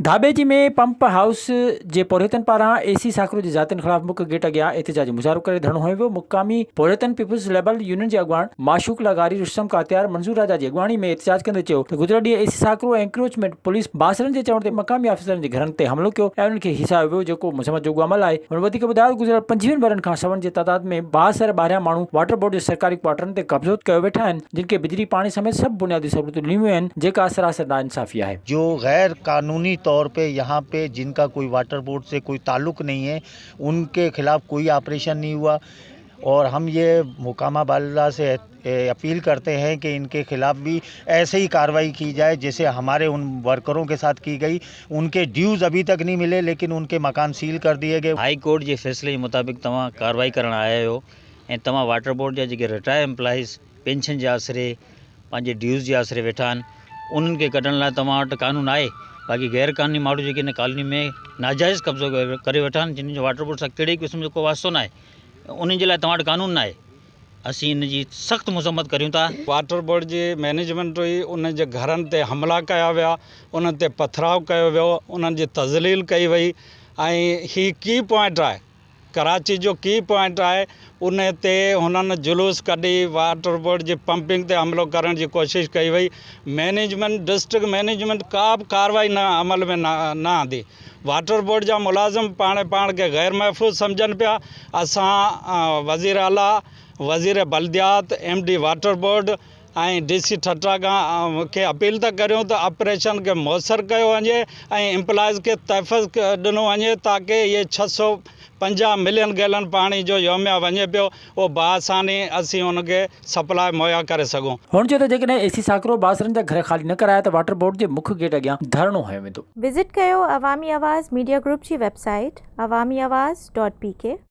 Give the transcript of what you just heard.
धाबेजी में pump house जे पोरियतन पारां AC साकरो जे जातियुनि ख़िलाफ़ मुख्य गेट अॻियां एहतिजाजी मुज़ाहिरो करे धरणो हंयो वियो। मुक़ामी पोरियतन पीपुल्स लेबल यूनियन जे अॻुवाण माशूक लगारी रुस्तम कातियार मंज़ूर राजा जी अॻुवाणी में एहतिजाज कंदे चयो त गुज़िरियल ॾींहुं एसी साकरो ऐं एंक्रोचमेंट पुलिस बासरनि जे चवण ते मक़ामी ऑफिसरनि जे घरनि ते हमलो कयो ऐं उन्हनि खे हिसायो वियो, जेको मुसमत जोॻो अमल आहे। हुन वधीक ॿुधायो गुज़िरियल 25 वरनि खां सवनि जे तादाद में 62 ॿाहिरियां माण्हू वाटर बोर्ड जे सरकारी क्वार्टरनि ते कब्ज़ो कयो वेठा आहिनि, जिन खे बिजली पाणी समेत सभु बुनियादी सहूलियतूं ॾिनियूं आहिनि, जेका सरासर नाइंसाफ़ी आहे। जो गैर कानूनी तौर पे यहाँ पे जिनका कोई वाटर बोर्ड से कोई ताल्लुक़ नहीं है, उनके खिलाफ कोई ऑपरेशन नहीं हुआ और हम ये मुकामा बाला से अपील करते हैं कि इनके खिलाफ भी ऐसे ही कार्रवाई की जाए जैसे हमारे उन वर्करों के साथ की गई। उनके ड्यूज़ अभी तक नहीं मिले, लेकिन उनके मकान सील कर दिए गए। हाई कोर्ट के फैसले के मुताबिक तव्हां कार्रवाई करण आया हो ऐं तव्हां वाटर बोर्ड जा जेके रिटायर एम्प्लॉइज़ पेंशन जे आसरे पंहिंजे ड्यूज़ जे आसरे वेठा आहिनि, उन्हनि खे कढण लाइ तव्हां वटि कानून आहे। बाक़ी गैर कानूनी माण्हू जेके इन कॉलोनी में नाजाइज़ कब्ज़ो करे वेठा आहिनि, जिन जो वाटर बोर्ड सां कहिड़े क़िस्म जो को वास्तो न आहे, उन्हनि जे लाइ तव्हां वटि कानून न आहे। असीं इन जी सख़्त मज़म्मत करियूं था। वाटर बोर्ड जी मैनेजमेंट हुई, उन जे घरनि ते हमला कया विया, उन्हनि ते पथराव कयो वियो, उन्हनि जी तज़लील कई वई। ऐं ही की पॉइंट आहे, कराची जो की पॉइंट आहे, उन ते हुननि जुलूस कढी वाटर बोर्ड जी पंपिंग ते हमलो करण जी कोशिशि कई वई। मैनेजमेंट डिस्ट्रिक्ट मैनेजमेंट का बि कार्रवाई न अमल में न आंदी। वाटर बोर्ड जा मुलाज़िम पाण खे गैर महफ़ूज़ सम्झनि पिया। असां वज़ीर आला, वज़ीर बल्दियात, MD वाटर बोर्ड ऐं DC ठट्टा खां खे अपील था करियूं त ऑपरेशन खे मौसर कयो वञे ऐं एम्प्लॉइज़ खे तहफ़्फ़ुज़ ॾिनो वञे, ताकि ये 650 मिलियन गैलन पाणी जो योमिया वञे पियो, उहो बासानी असीं उनखे सप्लाई मुहैया करे सघूं। हुन चयो त जेकॾहिं एसी साकरो बासरनि जा घर ख़ाली न कराया त वाटर बोर्ड जे मुख्य गेट अॻियां धरणो हंयो वेंदो। विज़िट कयो अवामी आवाज़ मीडिया ग्रुप जी वेबसाइट awamiawaz.pk